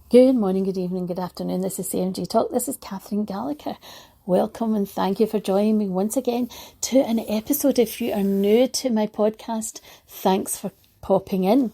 Good morning, good evening, good afternoon. This is CMG TALK. This is Catherine Gallagher. Welcome and thank you for joining me once again to an episode. If you are new to my podcast, thanks for popping in.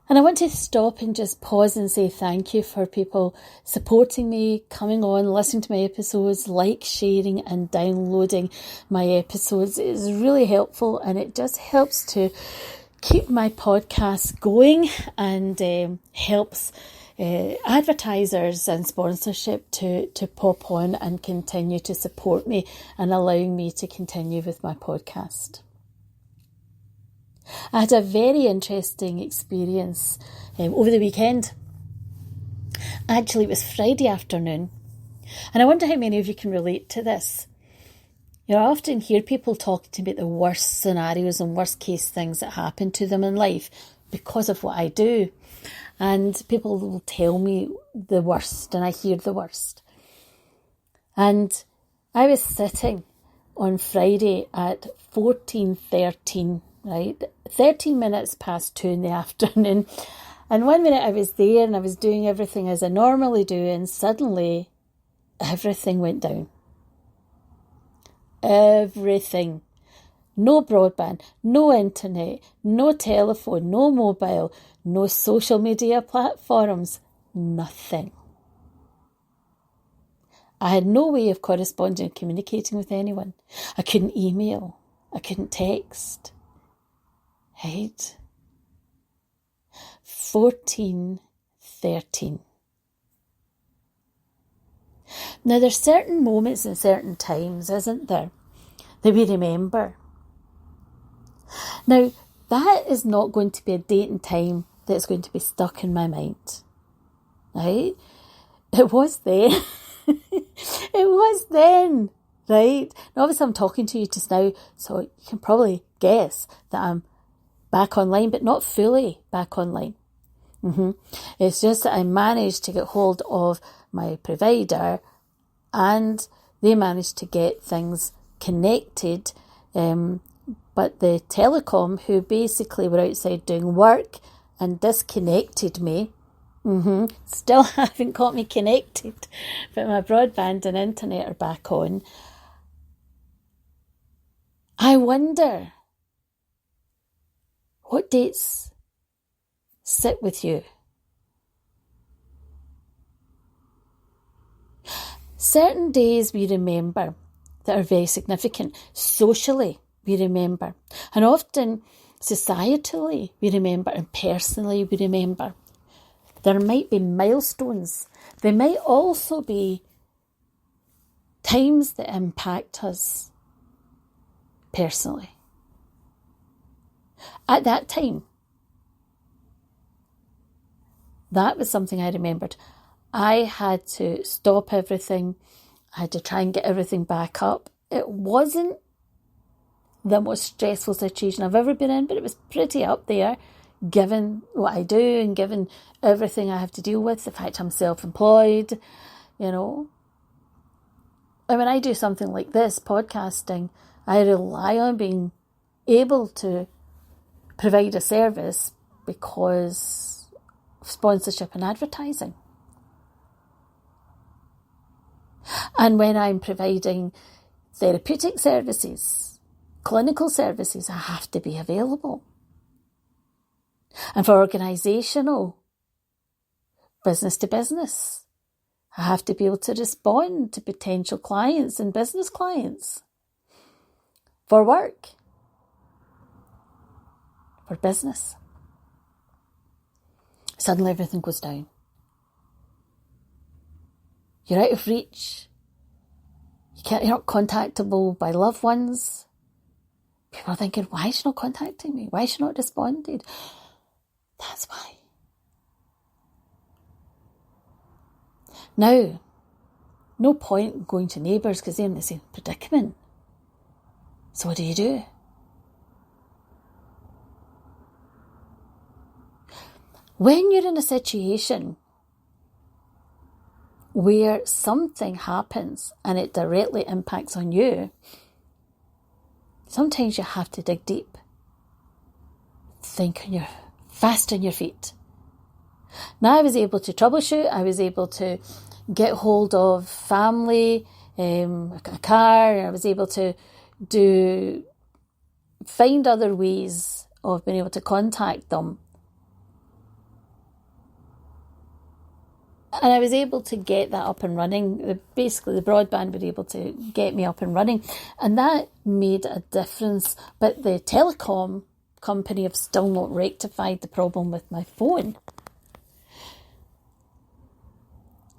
And I want to stop and just pause and say thank you for people supporting me, coming on, listening to my episodes, sharing and downloading my episodes. It is really helpful and it just helps to keep my podcast going and helps advertisers and sponsorship to pop on and continue to support me and allowing me to continue with my podcast. I had a very interesting experience over the weekend. Actually, it was Friday afternoon, and I wonder how many of you can relate to this. You know, I often hear people talking to me about the worst scenarios and worst case things that happen to them in life because of what I do. And people will tell me the worst and I hear the worst. And I was sitting on Friday at 14:13, right? 13 minutes past 2 in the afternoon. And 1 minute I was there and I was doing everything as I normally do, and suddenly everything went down. Everything. No broadband, no internet, no telephone, no mobile, no social media platforms, nothing. I had no way of corresponding and communicating with anyone. I couldn't email. I couldn't text. Right? 14:13. Now, there's certain moments and certain times, isn't there, that we remember. Now, that is not going to be a date and time that's going to be stuck in my mind, right? It was then. It was then, right? Now, obviously, I'm talking to you just now, so you can probably guess that I'm back online, but not fully back online. It's just that I managed to get hold of my provider and they managed to get things connected, but the telecom, who basically were outside doing work and disconnected me, still haven't got me connected, but my broadband and internet are back on. I wonder, what dates sit with you? Certain days we remember that are very significant. Socially, we remember. And often, societally, we remember. And personally, we remember. There might be milestones. There might also be times that impact us personally. At that time, that was something I remembered. I had to stop everything. I had to try and get everything back up. It wasn't the most stressful situation I've ever been in, but it was pretty up there, given what I do and given everything I have to deal with, the fact I'm self-employed, you know. And when I do something like this, podcasting, I rely on being able to provide a service because of sponsorship and advertising. And when I'm providing therapeutic services, clinical services, I have to be available. And for organisational, business to business, I have to be able to respond to potential clients and business clients. For work, for business, suddenly everything goes down. You're out of reach. You're not contactable by loved ones. People are thinking, why is she not contacting me? Why is she not responded? That's why. Now, no point in going to neighbours because they're in the same predicament. So what do? When you're in a situation where something happens and it directly impacts on you, sometimes you have to dig deep. Think fast on your feet. Now I was able to troubleshoot, I was able to get hold of family, a car, I was able to find other ways of being able to contact them. And I was able to get that up and running. Basically, the broadband was able to get me up and running. And that made a difference. But the telecom company have still not rectified the problem with my phone.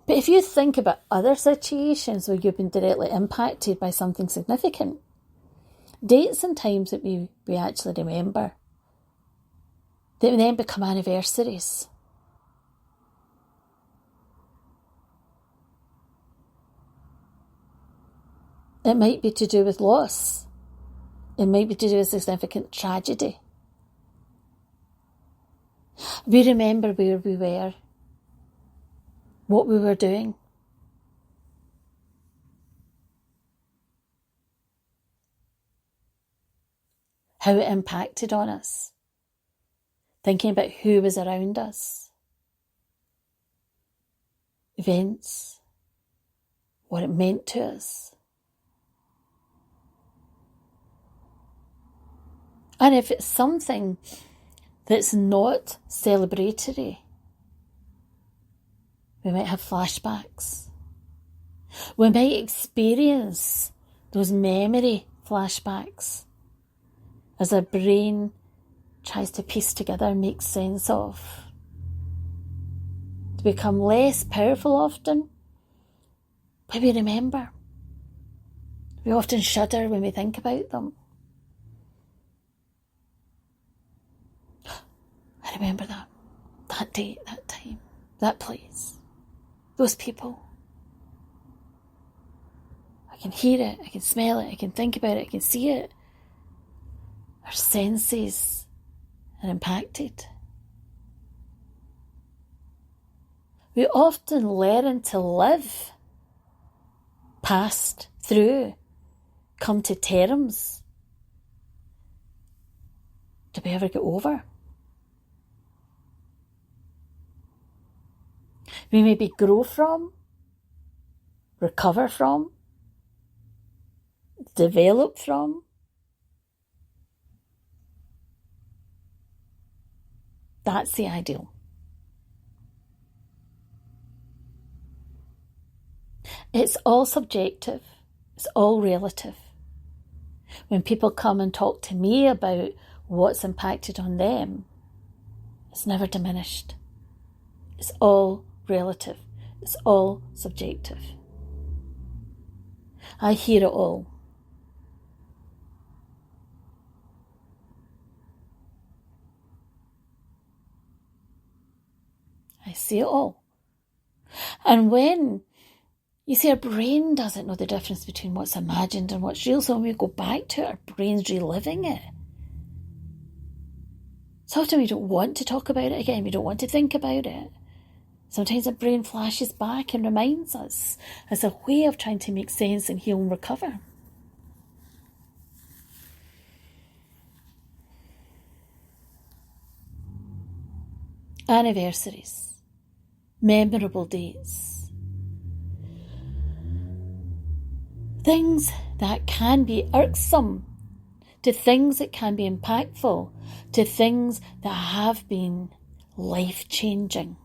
But if you think about other situations where you've been directly impacted by something significant, dates and times that we actually remember, that then become anniversaries. It might be to do with loss. It might be to do with significant tragedy. We remember where we were, what we were doing. How it impacted on us. Thinking about who was around us. Events. What it meant to us. And if it's something that's not celebratory, we might have flashbacks. We might experience those memory flashbacks as our brain tries to piece together, make sense of. To become less powerful often, but we remember. We often shudder when we think about them. I remember that date, that time, that place, those people. I can hear it, I can smell it, I can think about it, I can see it. Our senses are impacted. We often learn to live past, through, come to terms. Do we ever get over? We maybe grow from, recover from, develop from. That's the ideal. It's all subjective. It's all relative. When people come and talk to me about what's impacted on them, it's never diminished. It's all relative. It's all subjective. I hear it all. I see it all. And when you see, our brain doesn't know the difference between what's imagined and what's real, so when we go back to it, our brain's reliving it. So often we don't want to talk about it again, we don't want to think about it. Sometimes our brain flashes back and reminds us as a way of trying to make sense and heal and recover. Anniversaries, memorable dates, things that can be irksome, to things that can be impactful, to things that have been life-changing.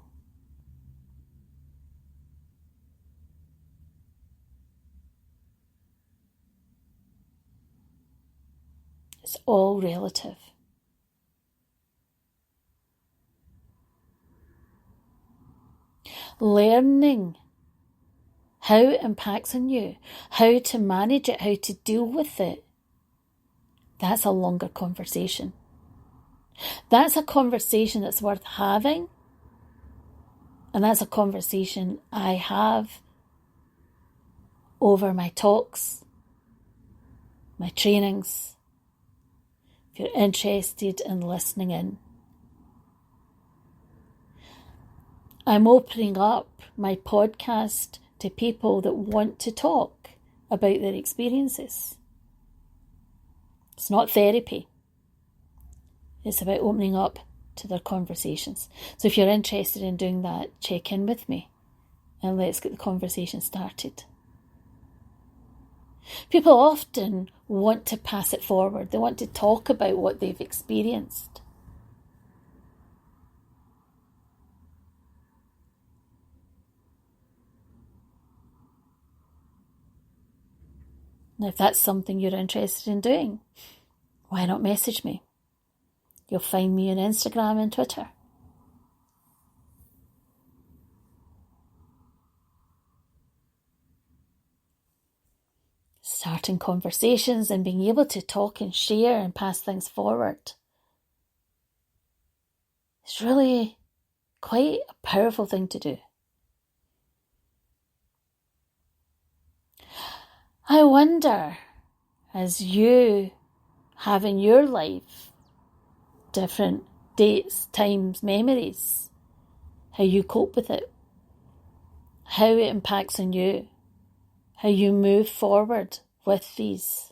It's all relative. Learning how it impacts on you, how to manage it, how to deal with it, that's a longer conversation. That's a conversation that's worth having, and that's a conversation I have over my talks, my trainings, if you're interested in listening in. I'm opening up my podcast to people that want to talk about their experiences. It's not therapy. It's about opening up to their conversations. So if you're interested in doing that, check in with me and let's get the conversation started. People often want to pass it forward. They want to talk about what they've experienced. And if that's something you're interested in doing, why not message me? You'll find me on Instagram and Twitter. Starting conversations and being able to talk and share and pass things forward is really quite a powerful thing to do. I wonder, as you have in your life different dates, times, memories, how you cope with it, how it impacts on you, how you move forward with these.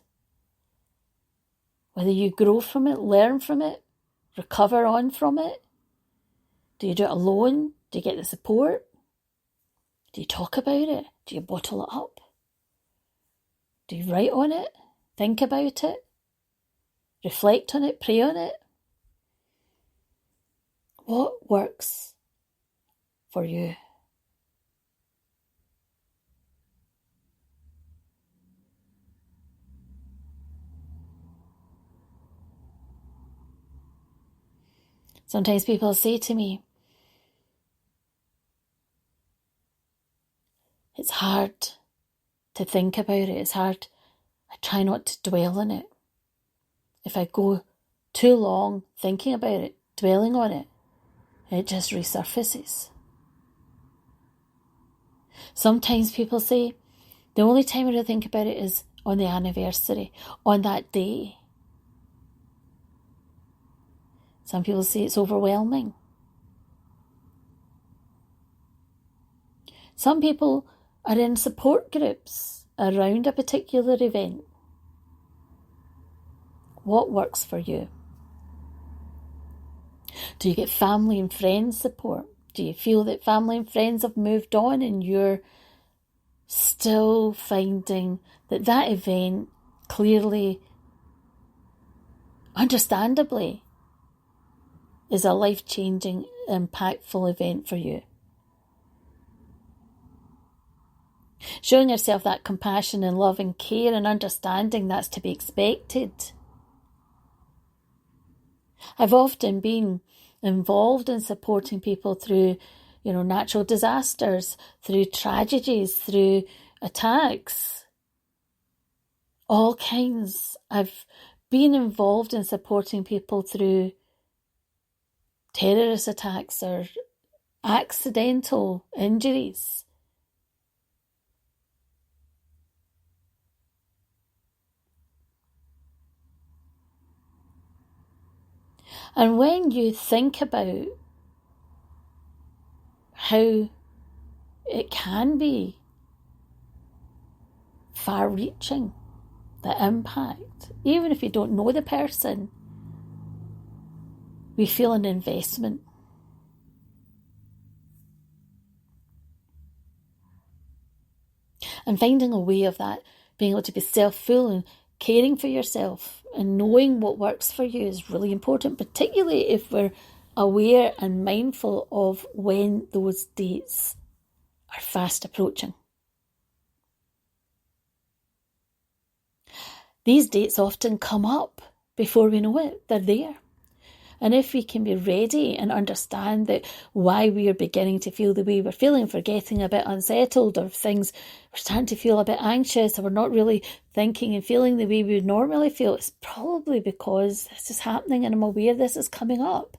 Whether you grow from it, learn from it, recover on from it. Do you do it alone? Do you get the support? Do you talk about it? Do you bottle it up? Do you write on it? Think about it? Reflect on it? Pray on it? What works for you? Sometimes people say to me, it's hard to think about it. It's hard. I try not to dwell on it. If I go too long thinking about it, dwelling on it, it just resurfaces. Sometimes people say, the only time I think about it is on the anniversary, on that day. Some people say it's overwhelming. Some people are in support groups around a particular event. What works for you? Do you get family and friends support? Do you feel that family and friends have moved on and you're still finding that that event clearly, understandably, is a life-changing, impactful event for you? Showing yourself that compassion and love and care and understanding that's to be expected. I've often been involved in supporting people through, natural disasters, through tragedies, through attacks, all kinds. I've been involved in supporting people through terrorist attacks or accidental injuries. And when you think about how it can be far-reaching, the impact, even if you don't know the person, we feel an investment. And finding a way of that, being able to be self-full and caring for yourself and knowing what works for you is really important, particularly if we're aware and mindful of when those dates are fast approaching. These dates often come up before we know it. They're there. And if we can be ready and understand that why we are beginning to feel the way we're feeling, if we're getting a bit unsettled or things, we're starting to feel a bit anxious or we're not really thinking and feeling the way we would normally feel, it's probably because this is happening and I'm aware this is coming up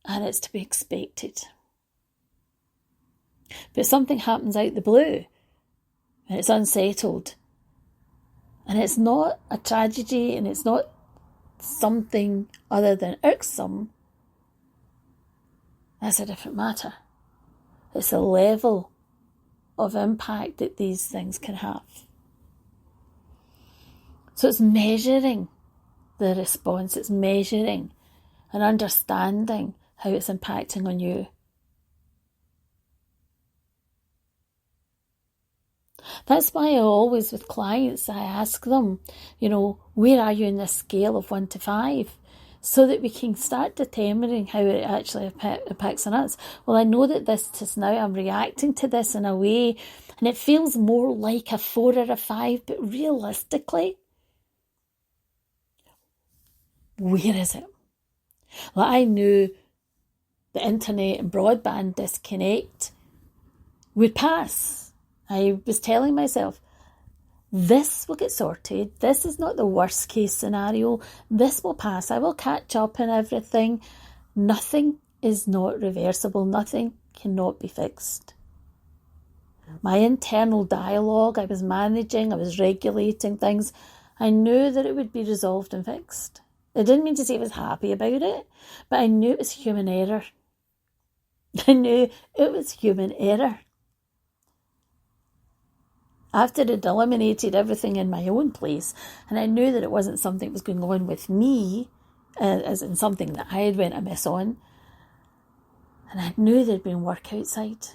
and it's to be expected. But something happens out the blue and it's unsettled and it's not a tragedy and it's not something other than irksome, that's a different matter. It's the level of impact that these things can have. So it's measuring the response, it's measuring and understanding how it's impacting on you. That's why I always, with clients, I ask them, where are you in this scale of 1 to 5? So that we can start determining how it actually impacts on us. Well, I know that this is now, I'm reacting to this in a way, and it feels more like a 4 or a 5, but realistically, where is it? Well, I knew the internet and broadband disconnect would pass. I was telling myself, this will get sorted. This is not the worst case scenario. This will pass. I will catch up on everything. Nothing is not reversible. Nothing cannot be fixed. My internal dialogue, I was managing, I was regulating things. I knew that it would be resolved and fixed. I didn't mean to say I was happy about it, but I knew it was human error. I knew it was human error. After I'd eliminated everything in my own place, and I knew that it wasn't something that was going on with me, as in something that I had went amiss on, and I knew there'd been work outside.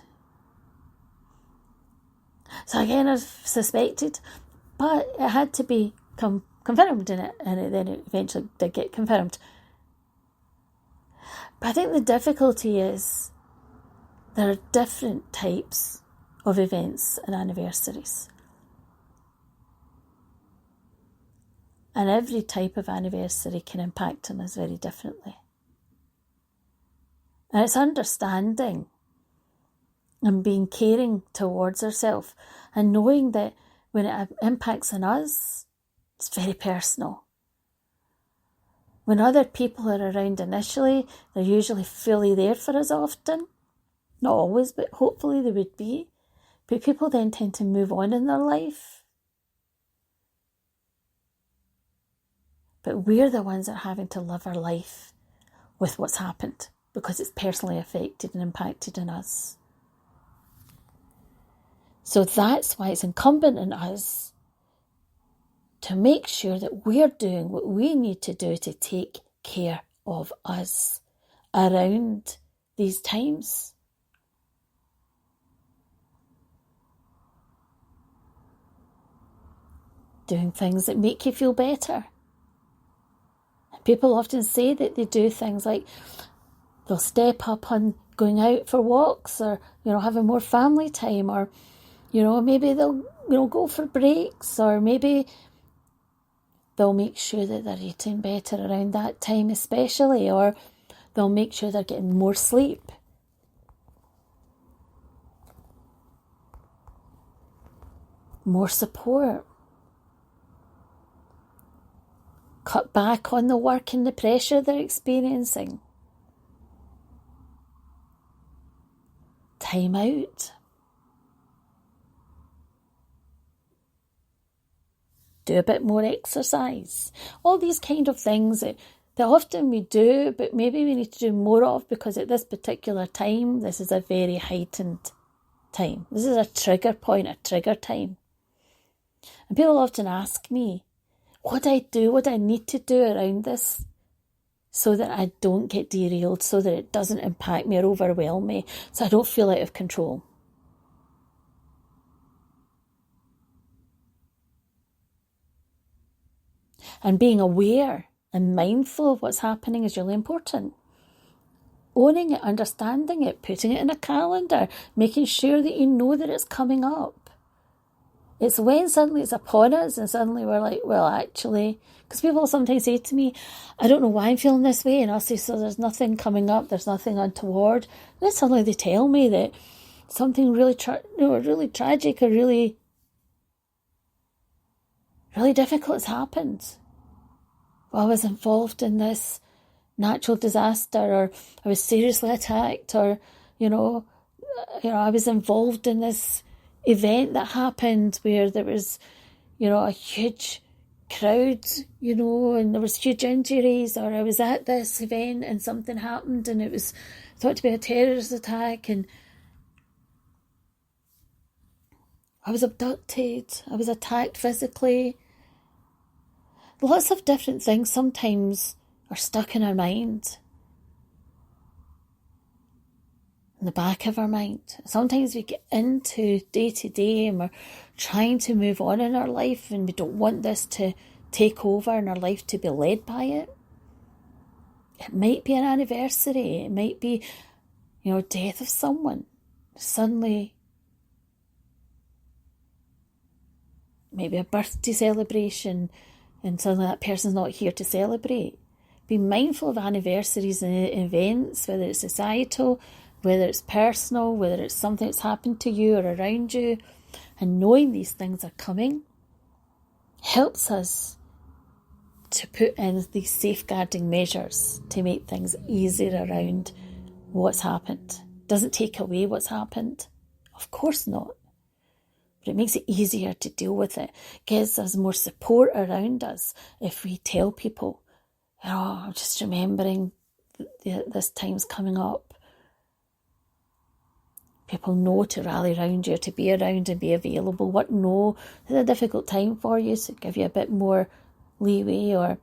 So I kind of suspected, but it had to be confirmed in it, and then it eventually did get confirmed. But I think the difficulty is there are different types of events and anniversaries. And every type of anniversary can impact on us very differently. And it's understanding and being caring towards ourselves and knowing that when it impacts on us, it's very personal. When other people are around initially, they're usually fully there for us often. Not always, but hopefully they would be. But people then tend to move on in their life. But we're the ones that are having to live our life with what's happened because it's personally affected and impacted on us. So that's why it's incumbent on us to make sure that we're doing what we need to do to take care of us around these times. Doing things that make you feel better. And people often say that they do things like they'll step up on going out for walks or, having more family time or, maybe they'll, go for breaks or maybe they'll make sure that they're eating better around that time especially, or they'll make sure they're getting more sleep. More support. Cut back on the work and the pressure they're experiencing. Time out. Do a bit more exercise. All these kind of things that often we do, but maybe we need to do more of because at this particular time, this is a very heightened time. This is a trigger point, a trigger time. And people often ask me, what do I do, what do I need to do around this so that I don't get derailed, so that it doesn't impact me or overwhelm me, so I don't feel out of control. And being aware and mindful of what's happening is really important. Owning it, understanding it, putting it in a calendar, making sure that you know that it's coming up. It's when suddenly it's upon us and suddenly we're like, well, actually, because people sometimes say to me, I don't know why I'm feeling this way. And I'll say, so there's nothing coming up, there's nothing untoward. And then suddenly they tell me that something really, really tragic or really, really difficult has happened. Well, I was involved in this natural disaster, or I was seriously attacked, or, I was involved in this event that happened where there was, a huge crowd, and there was huge injuries, or I was at this event and something happened and it was thought to be a terrorist attack and I was abducted, I was attacked physically. Lots of different things sometimes are stuck in our mind in the back of our mind. Sometimes we get into day to day and we're trying to move on in our life and we don't want this to take over and our life to be led by it. It might be an anniversary. It might be, death of someone. Suddenly, maybe a birthday celebration and suddenly that person's not here to celebrate. Be mindful of anniversaries and events, whether it's societal, whether it's personal, whether it's something that's happened to you or around you. And knowing these things are coming helps us to put in these safeguarding measures to make things easier around what's happened. Doesn't take away what's happened. Of course not. But it makes it easier to deal with it. Gives us more support around us if we tell people, I'm just remembering this time's coming up. People know to rally around you, to be around and be available. What know it's a difficult time for you, so give you a bit more leeway, or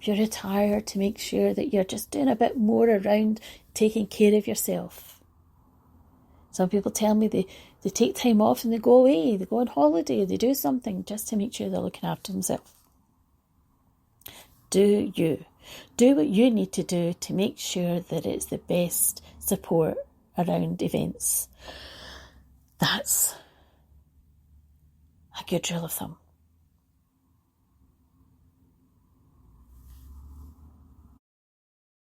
if you're retired, to make sure that you're just doing a bit more around taking care of yourself. Some people tell me they take time off and they go away, they go on holiday, they do something just to make sure they're looking after themselves. Do you. Do what you need to do to make sure that it's the best support around events. That's a good rule of thumb.